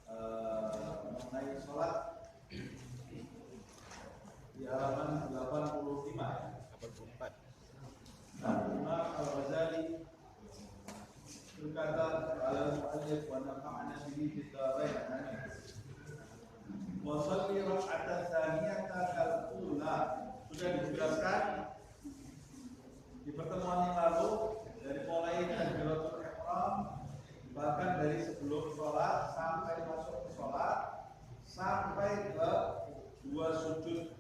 mengenai sholat di halaman 85 ya. 84. Nah, Imam Al-Ghazali berkata al-mu'allif wa nafa'ana bihi fid dharain amin. Wa shalli rak'atan tsaniyata kal-ula. Sudah dijelaskan di pertemuan yang lalu dari mulai takbiratul ihram, bahkan dari sebelum sholat sampai masuk ke sholat sampai ke dua sujud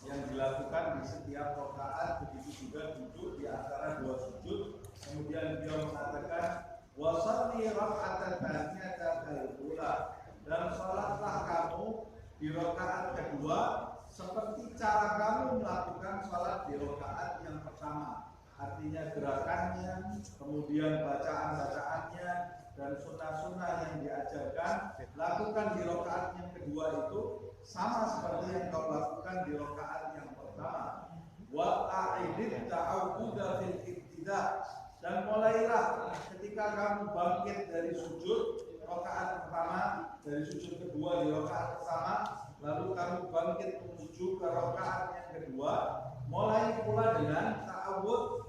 yang dilakukan di setiap rakaat, begitu juga duduk di antara dua sujud. Kemudian beliau mengatakan wasalli rak'atan tsaniyata kal-ula, dan sholatlah kamu di rakaat kedua seperti cara kamu melakukan sholat di rakaat yang pertama. Artinya gerakannya, kemudian bacaan-bacaannya, dan sunnah-sunnah yang diajarkan lakukan di rakaat yang kedua itu sama seperti yang kau lakukan di rakaat yang pertama. Wa a'idid ta'awuda fil ibtida, dan mulailah ketika kamu bangkit dari sujud rakaat pertama, dari sujud kedua di rakaat pertama, lalu kamu bangkit menuju ke rakaat yang kedua, mulai pula dengan ta'awud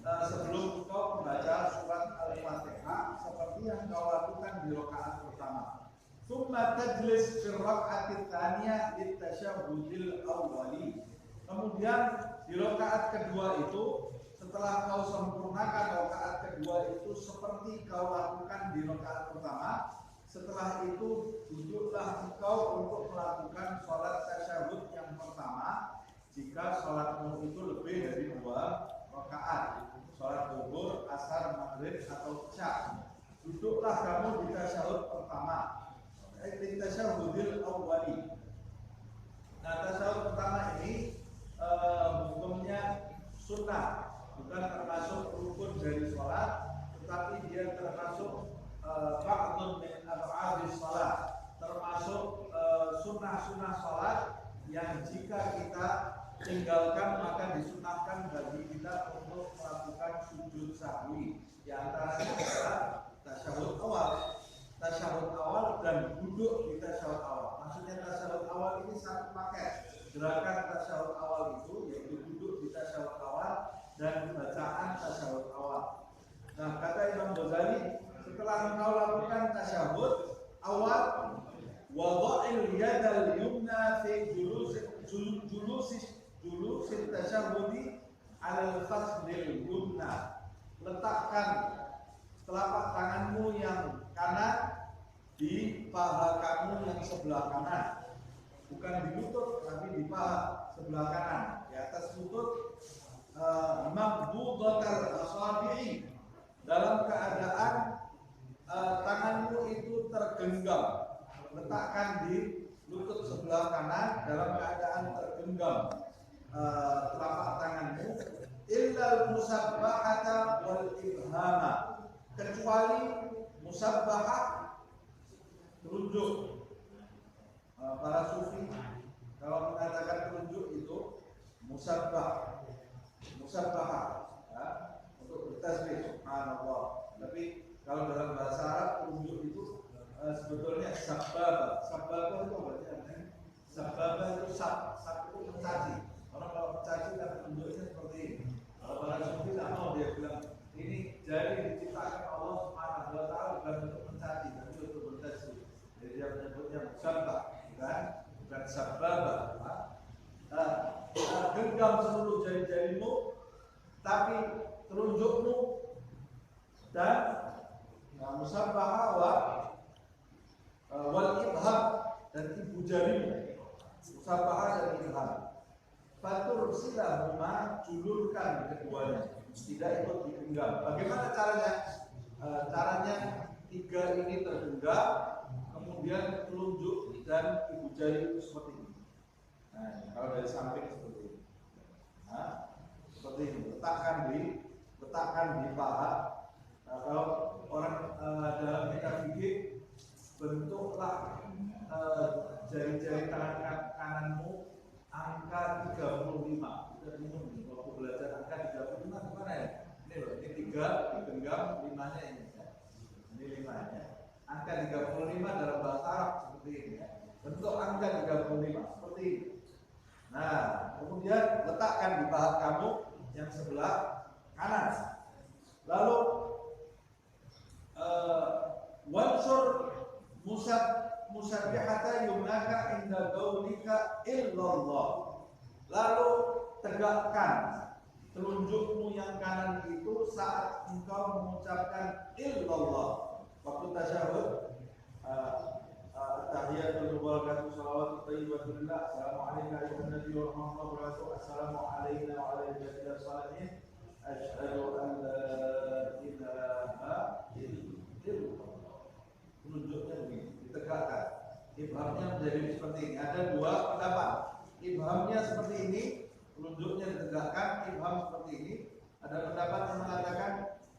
sebelum kau membaca surat Al-Fatihah seperti yang kau lakukan di rakaat pertama. Tsumma tajlis fi rak'ati tsaniyah litasyahhudil awwali. Kemudian di rakaat kedua itu, setelah kau sempurnakan rakaat kedua itu seperti kau lakukan di rakaat pertama, setelah itu duduklah engkau untuk melakukan sholat tasyahud yang pertama jika sholatmu itu lebih dari dua rakaat, sholat zuhur, asar, maghrib atau isya. Duduklah kamu di tasyahud pertama, di tasyahudil awwali. Nah, tasyahud pertama ini hukumnya sunnah, bukan termasuk rukun dari sholat, tetapi dia termasuk ba'dun min af'alis sholat, termasuk sunnah-sunnah sholat yang jika kita tinggalkan maka disunahkan bagi kita untuk melakukan sujud sahwi. Di antaranya adalah tasyahud awal dan duduk di tasyahud awal. Maksudnya tasyahud awal ini satu paket. Gerakan tasyahud awal itu yaitu duduk di tasyahud awal dan bacaan tasyahud awal. Nah, kata Imam Ghazali, setelah engkau lakukan tasyahud awal, wada'il yadal yumna fi julusit tasyahudi alal fasdil yumna. Letakkan telapak tanganmu yang kanan di paha kamu yang sebelah kanan, bukan di lutut tapi di paha sebelah kanan, di atas lutut. Maqbudatal asabi'i, dalam keadaan tanganmu itu tergenggam. Letakkan di lutut sebelah kanan dalam keadaan tergenggam telapak tanganmu. Illal musabbahata wal ibhama, kecuali musabbahah, telunjuk. Para sufi kalau mengatakan telunjuk itu musabbah, ya, untuk bertasbih subhanallah. Tapi kalau dalam bahasa Arab telunjuk itu sebetulnya sababa. Sababa itu berarti apa? Sababa itu sab itu mencaci. Orang kalau mencaci kan telunjuknya seperti ini. Kalau para sufi tidak mau, dia bilang ini jari diciptakan Allah Subhanahu wa taala bukan untuk mencaci, tapi untuk bertasbih. Jadi dia menyebutnya musabbah, bukan sababa. Genggam seluruh jari-jarimu, tapi telunjukmu dan musabbah wal ibham, dan ibu jarimu, musabbah dan ibham. Fatur silahuma, julurkan keduanya, tidak ikut digenggam. Bagaimana caranya? Caranya tiga ini tergenggam, kemudian telunjuk dan ibu jari itu seperti ini. Nah, kalau dari samping seperti ini. Nah, seperti ini, letakkan di paha. Nah, kalau orang dalam kitab fikih, bentuklah jari-jari tangan kananmu angka 35. Kita bingung nih, waktu belajar angka 35 gimana ya? Ini loh, ini 3 digenggam, 5-nya ini ya. Ini 5-nya. Angka 35 dalam bahasa Arab bentuk angka 35 seperti ini. Nah, kemudian letakkan di paha kamu yang sebelah kanan. Lalu wansur musabbihata yumnaka inda qaulika illallah. Lalu tegakkan telunjukmu yang kanan itu saat engkau mengucapkan illallah. Waktu tasyahud tahiyatul mubarakatuh salawatu thayyibatun lillah. Assalamualaikum warahmatullahi wabarakatuh. Assalamu alayna wa ala ibadillah shalihin. Asyhadu an la ilaha illallah. Telunjuknya begini, ditegakkan. Ibhamnya menjadi seperti ini. Ada dua pendapat. Ibhamnya seperti ini, telunjuknya ditegakkan. Ibham seperti ini. Ada pendapat yang mengatakan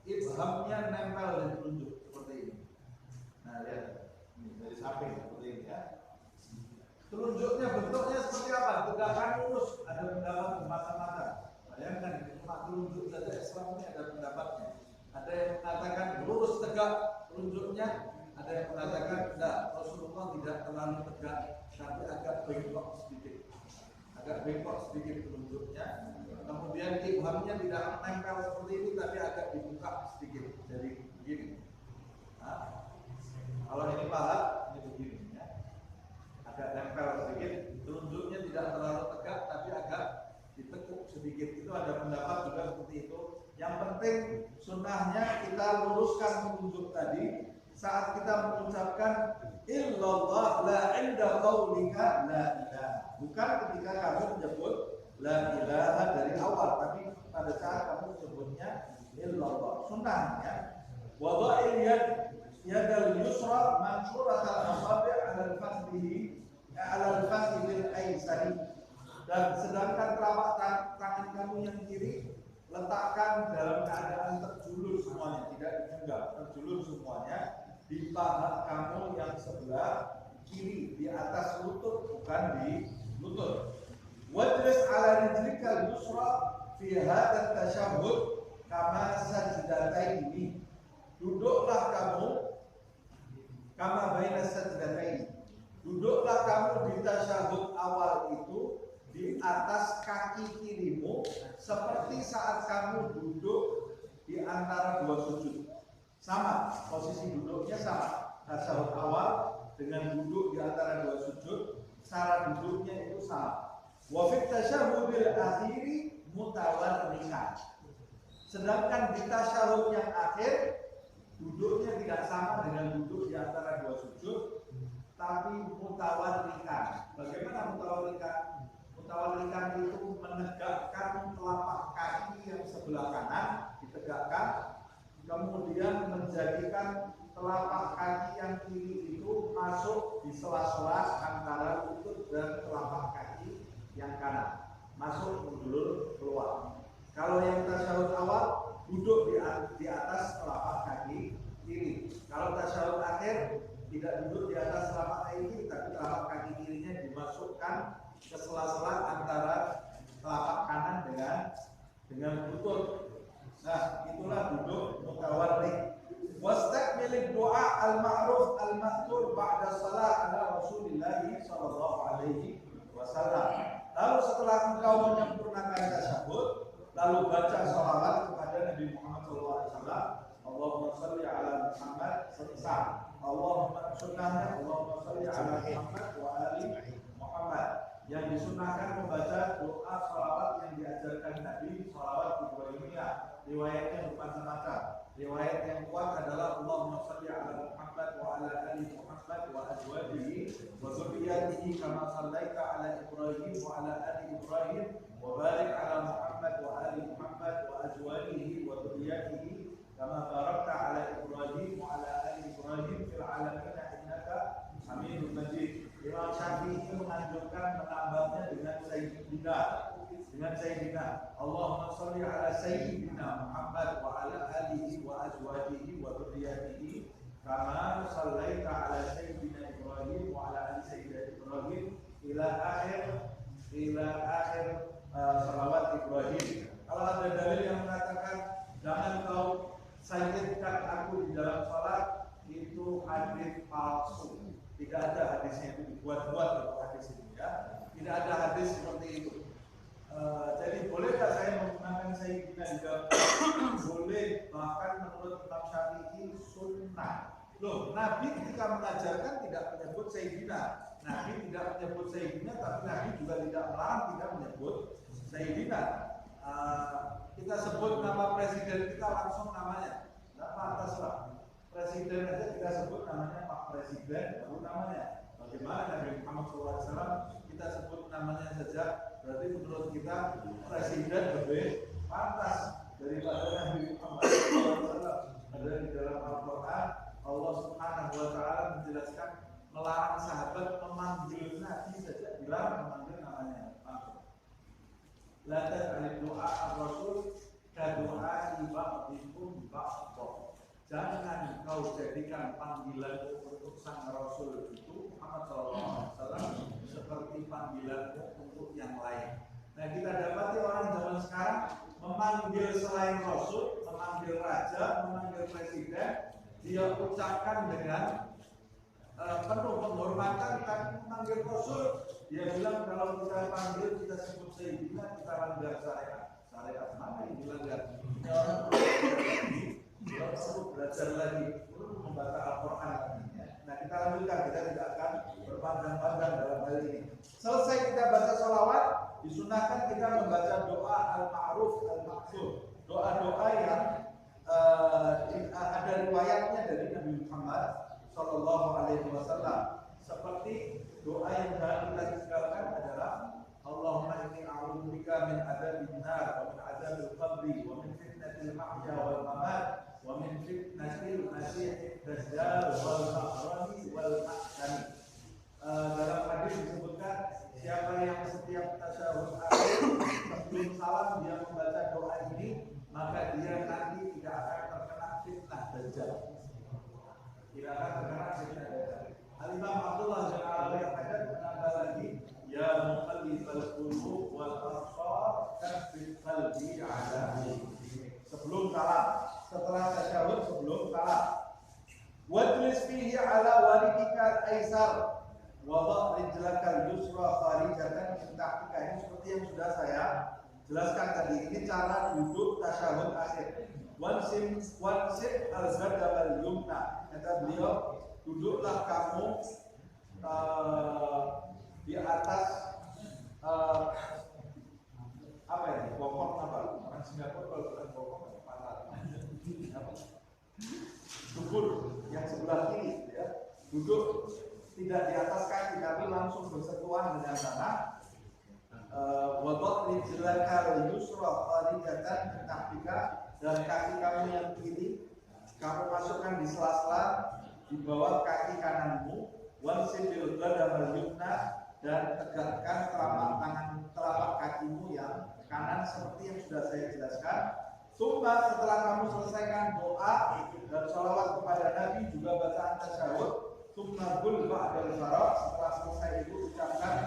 ibhamnya nempel di telunjuk seperti ini. Nah, lihat. Dari samping seperti ini ya. Telunjuknya bentuknya seperti apa? Tegakkan lurus. Ada pendapat bermacam-macam. Bayangkan cuma telunjuk saja Islam ini ada pendapatnya. Ada yang mengatakan lurus tegak telunjuknya. Ada yang mengatakan tidak. Rasulullah tidak terlalu tegak, tapi agak bengkok sedikit. Agak bengkok sedikit telunjuknya. Kemudian ibhamnya tidak menempel seperti ini, tapi agak dibuka sedikit. Jadi begini. Nah, kalau ini paha, ini begini ya. Agak nempel sedikit, telunjuknya tidak terlalu tegak tapi agak ditekuk sedikit. Itu ada pendapat juga seperti itu. Yang penting sunnahnya kita luruskan telunjuk tadi saat kita mengucapkan illallah la inda qaulika la ilaha. Bukan ketika kamu menyebut la ilaha dari awal, tapi pada saat kamu menyebutnya illallah. Sunnahnya wada'il yadal yusra mansurat al-asabi' ala al-fakhidil aysari. Dan sedangkan telapak tangan kamu yang kiri letakkan dalam keadaan terjulur semuanya, tidak digenggam, terjulur semuanya di paha kamu yang sebelah kiri, di atas lutut, bukan di lutut. Wajlis ala rijlikal yusra fi hadzal tasyahhud kama sajdataini. Duduklah kamu kama baina sajdataini. Duduklah kamu di tasyahud awal itu di atas kaki kirimu seperti saat kamu duduk di antara dua sujud. Sama, posisi duduknya sama. Tasyahud awal dengan duduk di antara dua sujud, cara duduknya itu sama. Wa fit tasyahudil akhiri mutawarrikan. Sedangkan di tasyahud yang akhir duduknya tidak sama dengan duduk di antara dua sujud, tapi mutawarrikan. Bagaimana mutawarrikan? Mutawarrikan itu menegakkan telapak kaki yang sebelah kanan ditegakkan, kemudian menjadikan telapak kaki yang kiri itu masuk di sela-sela antara lutut dan telapak kaki yang kanan, masuk menjulur keluar. Kalau yang tasyahud awal duduk di atas telapak kaki kiri. Kalau tasyahud akhir tidak duduk di atas telapak kaki kiri, tapi telapak kaki kirinya dimasukkan ke sela-sela antara telapak kanan dengan lutut. Nah, itulah duduk mutawarrik. Wastaqbilid du'a al-ma'ruf al-ma'thur ba'da salat ala Rasulillah sallallahu alaihi wasallam. Lalu setelah engkau menyempurnakan tasyahud, lalu baca salawat kepada Nabi Muhammad sallallahu alaihi wasallam. Allahumma shalli ala Muhammad selesai. Allahumma sunnahnya Allahumma shalli ala Muhammad wa ali Muhammad. Yang disunahkan membaca doa salawat yang diajarkan Nabi, salawat Ibrahimiyah. Riwayatnya bermacam-macam. Riwayat yang kuat adalah Allahumma shalli ala Muhammad wa ala ali Muhammad wa azwajihi wa dzurriyyatihi kama shallaita ala Ibrahim wa ala ali Ibrahim wa barik ala Muhammad wa ali Muhammad wa azwajihi wa dzurriyyatihi kama barakta ala Ibrahim wa ala ali Ibrahim fil alamin innaka Hamidum Majid. Imam Syafi'i menganjurkan menambahnya dengan Sayyidina. Allahumma sholli ala Sayyidina Muhammad wa ala alihi wa azwajihi wa dzurriyyatihi kama shallaita ala Sayyidina Ibrahim wa ala ali Sayyidina Ibrahim ila akhir salawat Ibrahim. Kalau ada dalil yang mengatakan jangan kau sayyidkan aku di dalam salat, itu hadis palsu. Tidak ada hadisnya, itu dibuat-buat untuk hadis itu ya. Tidak ada hadis seperti itu. Jadi bolehkah saya menggunakan Sayyidina juga? Boleh, bahkan menurut Imam Syafi'i sunnah. Loh, Nabi ketika mengajarkan tidak menyebut Sayyidina. Nabi tidak menyebut Sayyidina, tapi Nabi juga tidak melarang tidak menyebut Sayyidina. Kita sebut nama presiden kita langsung namanya, tidak pantas lah. Presiden aja kita sebut namanya Pak Presiden, baru namanya. Bagaimana Nabi Muhammad SAW kita sebut namanya saja, berarti menurut kita presiden lebih pantas daripada Nabi Muhammad SAW. Ada di dalam Al-Quran Allah Subhanahu Wa Taala menjelaskan melarang sahabat memanggil Nabi saja, dilarang memanggil namanya. La taj'al du'a ar-rasul ka du'a ba'dikum ba'd. Jangan kau jadikan panggilan untuk sang Rasul itu Muhammad SAW seperti panggilan untuk yang lain. Nah, kita dapati orang zaman sekarang memanggil selain Rasul, memanggil raja, memanggil presiden, dia ucapkan dengan penuh penghormatan, tapi memanggil Rasul, dia bilang kalau kita panggil, kita sebut Sayyidina, kita langgar syariat. Syariat mana yang dilanggar? Ini orang perlu belajar lagi, perlu membaca Al-Quran lagi. Nah, kita lanjutkan, kita tidak akan berpanjang-panjang dalam hal ini. Selesai kita baca sholawat, disunahkan kita membaca doa al-ma'ruf al-ma'thur, doa-doa yang ada riwayatnya dari Nabi Muhammad Sallallahu Alaihi Wasallam. Seperti doa yang kita tinggalkan adalah Allahumma inni a'udzubika min adzabil nar wa min adzabil qabri wa min fitnatil mahya wal mamat wa min fitnatil masiihid dajjal wal ma'rani wal ma'tani. Dalam hadis disebutkan siapa yang setiap tasyahud akhir sebelum salam dia membaca doa ini, maka dia nanti tidak akan terkena fitnah dajjal. Tidak akan terkena fitnah dajjal. Al-Imam Abdullah bin Al-Haddad menambah lagi, ya muqallibal qulub wal absar tsabbit qalbi ala dinik. Sebelum salam, setelah tasyahud, sebelum salam. Wajlis fihi ala walidika al-aisar wa dha' rijlaka al-yusra kharijatan min tahtika. Ini seperti yang sudah saya jelaskan tadi. Ini cara duduk tasyahud akhir. Wansib al-zadam al-yumna. Kata beliau, duduklah kamu di atas apa ini? Bokong apa? Orang Singapura kalau bukan bokong pantat. Dubur yang sebelah kiri, ya. Duduk tidak di atas kaki, tapi langsung bersentuhan dengan tanah. Wadot rijlaka al-yusra kharijatan min tahtika, dan kaki kamu yang kiri kamu masukkan di sela-sela di bawah kaki kananmu. Wansibil qadam al-yumna, dan tegakkan telapak kakimu yang kanan seperti yang sudah saya jelaskan. Setelah kamu selesaikan doa dan sholawat kepada Nabi, juga bacaan tasyahud, qul ba'dal faragh, setelah selesai itu ucapkan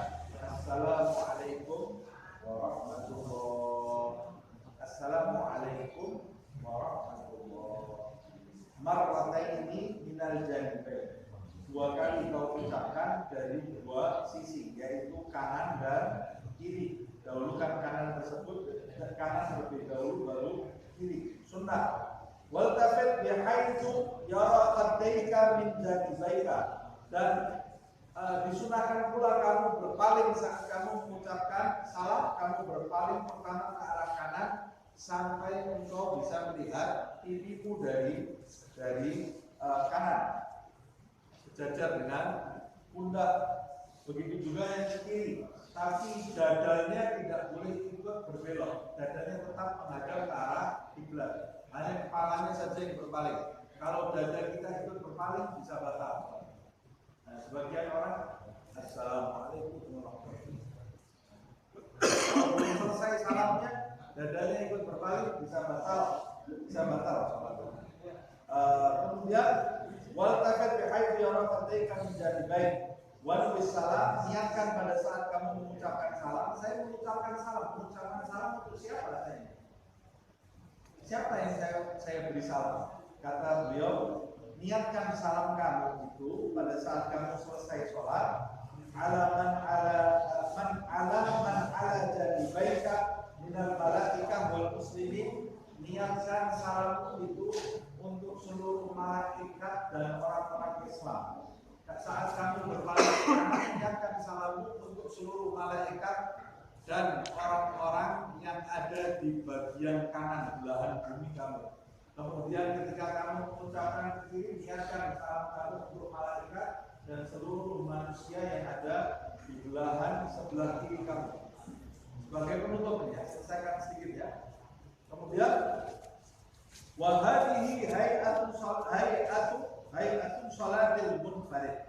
Assalamualaikum warahmatullahi. Assalamualaikum warahmatullahi. Marrataini minal janibain. Dua kali kau ucapkan dari dua sisi, yaitu kanan dan kiri. Dahulukan kanan tersebut, kanan terlebih dahulu, baru kiri. Sunnah. Waltafit bihaitsu yara qaddaika min janibaika. Dan disunahkan pula kamu berpaling saat kamu mengucapkan salam, kamu berpaling pertama ke arah kanan sampai engkau bisa melihat pipimu dari kanan sejajar dengan pundak. Begitu juga yang kiri, tapi dadanya tidak boleh ikut berbelok. Dadanya tetap menghadap ke arah kiblat. Hanya kepalanya saja yang berpaling. Kalau dada kita ikut berpaling bisa batal. Nah, sebagian orang Assalamualaikum warahmatullahi wabarakatuh. Kalau belum selesai salamnya, dadanya ikut berpaling bisa batal salatnya. Kemudian wal tafat bihaitsu yara qaddaika min janibain. Wa salam, niatkan pada saat kamu mengucapkan salam. Saya mengucapkan salam untuk siapa saya? Siapa yang saya beri salam? Kata beliau, niatkan salam kamu itu pada saat kamu selesai selesai sholat, man ala janibaika minal malaikah wal muslimin, niatkan salammu itu untuk seluruh malaikat dan orang-orang Islam. Saat kamu berpaling, niatkan salammu untuk seluruh malaikat dan orang-orang yang ada di bagian kanan belahan bumi kamu. Kemudian ketika kamu mengucapkan kiri, niatkan salam kamu untuk malaikat dan seluruh manusia yang ada di belahan sebelah kiri kamu. Sebagai penutup ya, selesaikan sedikit ya. Kemudian wa hadhihi hay'atu shalatil munfarid.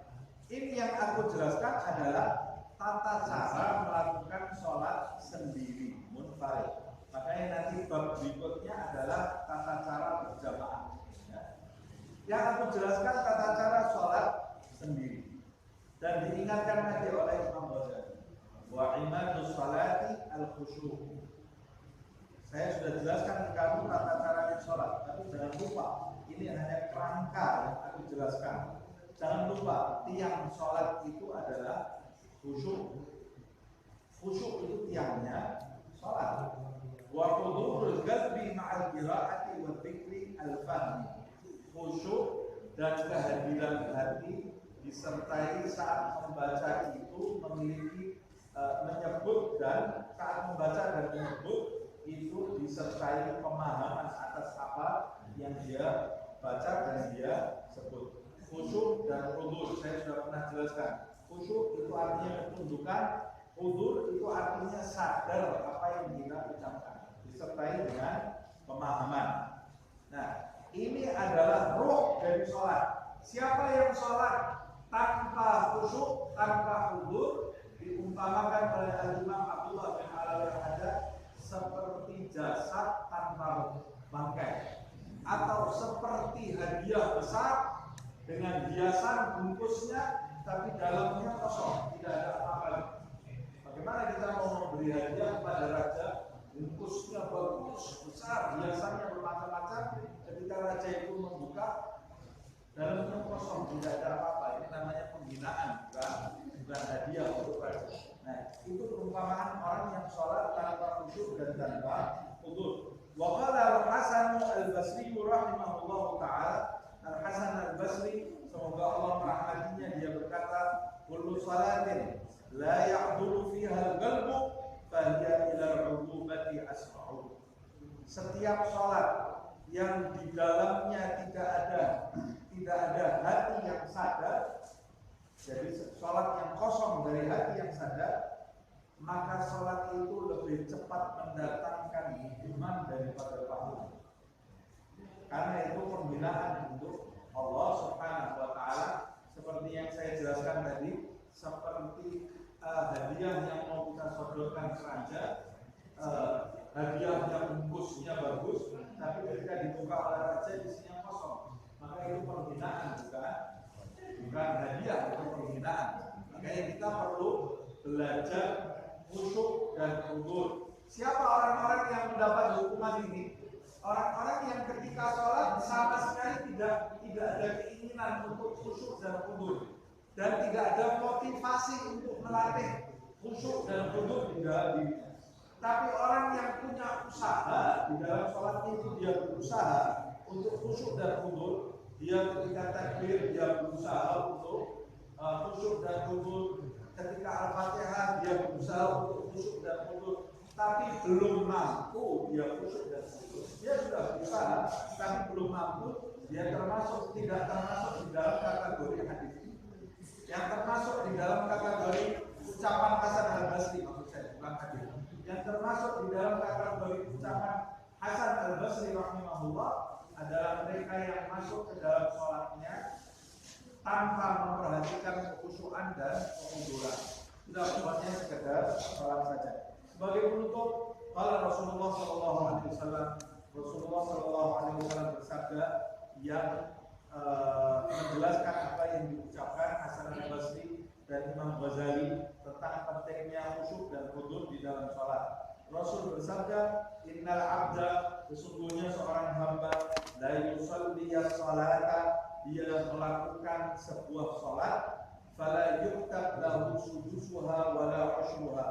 Ini yang aku jelaskan adalah tata cara melakukan sholat sendiri munfarid. Makanya nanti bab berikutnya adalah tata cara berjamaah. Ya. Yang aku jelaskan tata cara sholat sendiri dan diingatkan nanti oleh Imam Ghazali. Wa imadus sholati al-khusyu'. Saya sudah jelaskan ke kamu tata caranya sholat, tapi jangan lupa ini hanya kerangka yang aku jelaskan. Jangan lupa tiang sholat itu adalah khusyuk. Khusyuk itu tiangnya sholat. Wa hudurul qalbi ma'al qira'ati wa dzikri al-fahmi. Khusyuk dan kehadiran hati disertai saat membaca itu memiliki menyebut, dan saat membaca dan menyebut itu disertai pemahaman atas apa yang dia baca dan dia sebut. Khusyuk dan hudur saya sudah pernah jelaskan. Khusyuk itu artinya ketundukan, hudur itu artinya sadar apa yang kita ucapkan, disertai dengan pemahaman. Nah, ini adalah ruh dari sholat. Siapa yang sholat tanpa khusyuk, tanpa hudur, diumpamakan oleh Al-Imam Abdullah bin Al-Haddad seperti jasad tanpa bangkai, atau seperti hadiah besar dengan hiasan bungkusnya tapi dalamnya kosong, tidak ada apa-apa. Bagaimana kita mau memberi hadiah kepada raja, bungkusnya bagus, besar, hiasannya bermacam-macam, ketika raja itu membuka dalamnya kosong, tidak ada apa-apa. Ini namanya penghinaan, bukan hadiah untuk raja. Nah, itu perumpamaan orang yang sholat tanpa khusyuk dan tanpa hudur. Wa qala Al-Hasan Al-Basri rahimahullahu taala, Al-Hasan Al-Basri semoga Allah merahmatinya, dia berkata, kullu salatin la ya'dulu fiha al-qalbu fa hiya ila al-'ububati asra'u. Setiap salat yang di dalamnya tidak ada hati yang sadar, jadi salat yang kosong dari hati yang sadar, maka salat itu lebih cepat mendatangkan iman daripada pahala. Karena itu pembinaan untuk Allah Subhanahu wa taala, seperti yang saya jelaskan tadi, seperti hadiah yang mau kita sodorkan ke raja, hadiahnya bungkusnya bagus, tapi ketika dibuka oleh raja isinya kosong, maka itu pembinaan, bukan hadiah, itu pembinaan. Makanya kita perlu belajar khusyuk dan hudur. Siapa orang-orang yang mendapat hukuman ini? Orang-orang yang ketika sholat sama sekali tidak ada keinginan untuk khusyuk dan hudur, dan tidak ada motivasi untuk melatih khusyuk dan hudur di dalam dirinya. Tapi orang yang punya usaha di dalam sholatnya itu, dia berusaha untuk khusyuk dan hudur. Dia ketika takbir dia berusaha untuk khusyuk dan hudur. Ketika Al-Fatihah dia berusaha untuk khusyuk dan hudur. Tapi belum mampu dia khusyuk dan hudur. Dia sudah berusaha tapi belum mampu. Dia tidak termasuk di dalam kategori hadis. Yang termasuk di dalam kategori ucapan Hasan Al-Basri, maksud saya bukan hadis. Yang termasuk di dalam kategori ucapan Hasan Al-Basri rahimahullah adalah mereka yang masuk ke dalam sholatnya tanpa memperhatikan kekhusyuan dan kehuduran. Sudah pokoknya sekedar sholat saja. Sebagai penutup, kalau Rasulullah SAW bersabda yang menjelaskan apa yang diucapkan Hasan Al-Basri dan Imam Ghazali tentang pentingnya khusyuk dan hudur di dalam sholat. Rasul bersabda, innal abda, sesungguhnya seorang hamba, la yusalli as-salata, dia melakukan sebuah sholat, fala waktuha.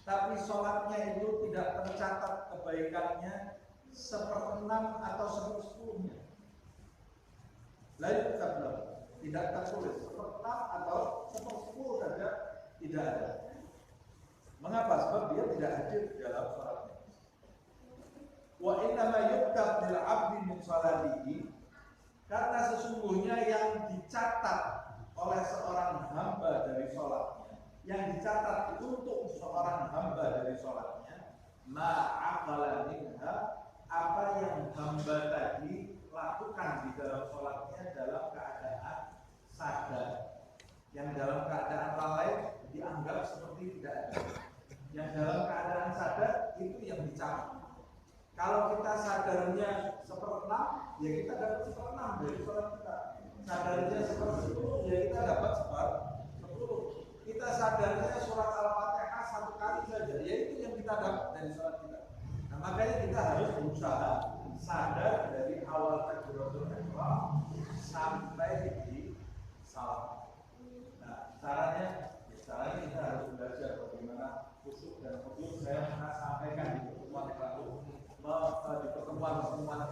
Tapi sholatnya itu tidak tercatat kebaikannya 1/6 atau 1/10-nya. Lain tidak tertulis 1/6 atau 1/10 saja tidak ada. Mengapa? Sebab dia tidak hadir di dalam sholatnya. Wa inna ma yuktab lil 'abdi min sholatihi, karena sesungguhnya yang dicatat oleh seorang hamba dari sholatnya, yang dicatat untuk seorang hamba dari sholatnya, ma'aqala minha, apa yang hamba tadi lakukan di dalam sholatnya dalam keadaan sadar. Yang dalam keadaan lalai dianggap seperti tidak ada. Yang dalam keadaan sadar itu yang dicatat. Kalau kita sadarnya 1/6, ya kita dapat 1/6 dari sholat kita. Sadarnya 1/10, ya kita dapat 1/10. Kita sadarnya surat Al-Fatihah 1 kali saja, ya itu yang kita dapat dari sholat kita. Nah, makanya kita harus berusaha sadar dari awal takbiratul ihram sampai di salam. Nah, caranya kita harus belajar bagaimana khusyuk dan khusyuk. Saya pernah sampaikan di pertemuan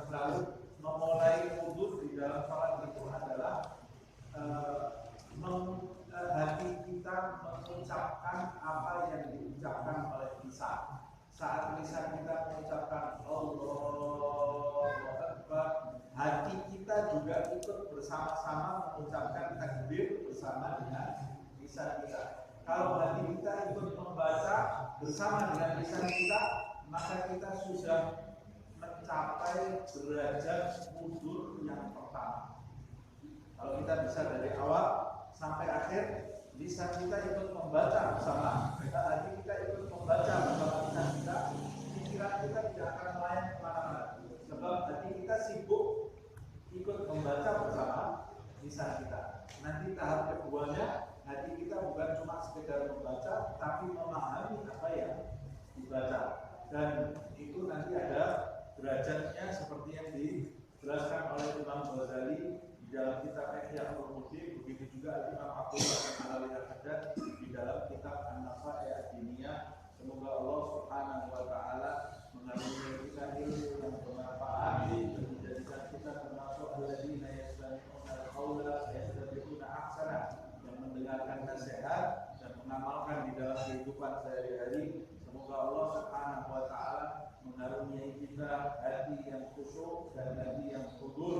lalu, memulai wudhu di dalam sholat itu adalah hati kita mengucapkan apa yang diucapkan oleh lisan. Saat lisan kita mengucapkan Allahu Akbar, hati kita juga ikut bersama-sama mengucapkan takbir bersama dengan lisan kita. Kalau hati kita ikut membaca bersama dengan lisan kita, maka kita sudah mencapai derajat wudhu yang pertama. Kalau kita bisa dari awal sampai akhir, lisan kita ikut membaca bersama, hati kita ikut membaca bersama lisan kita, pikiran kita tidak akan melayang kemana-mana. Sebab hati kita sibuk ikut membaca bersama lisan kita. Nanti tahap keduanya, hati kita bukan cuma sekedar membaca, tapi memahami apa yang dibaca. Dan itu nanti ada derajatnya seperti yang dijelaskan oleh Imam Ghazali di dalam kitab Ihya Ulumuddin, begitu juga Imam Abdullah Al Haddad di dalam kitab An-Nasa'i Ad-Diniyah. Semoga Allah Subhanahu wa taala mengaruniai kita ilmu yang bermanfaat dan menjadikan kita termasuk alladzina yastami'una al-qaula fayattabi'una ahsana, yang mendengarkan nasihat dan mengamalkan di dalam kehidupan sehari-hari. Semoga Allah Subhanahu wa taala mengaruniai kita hati yang khusyuk dan hati yang kudus.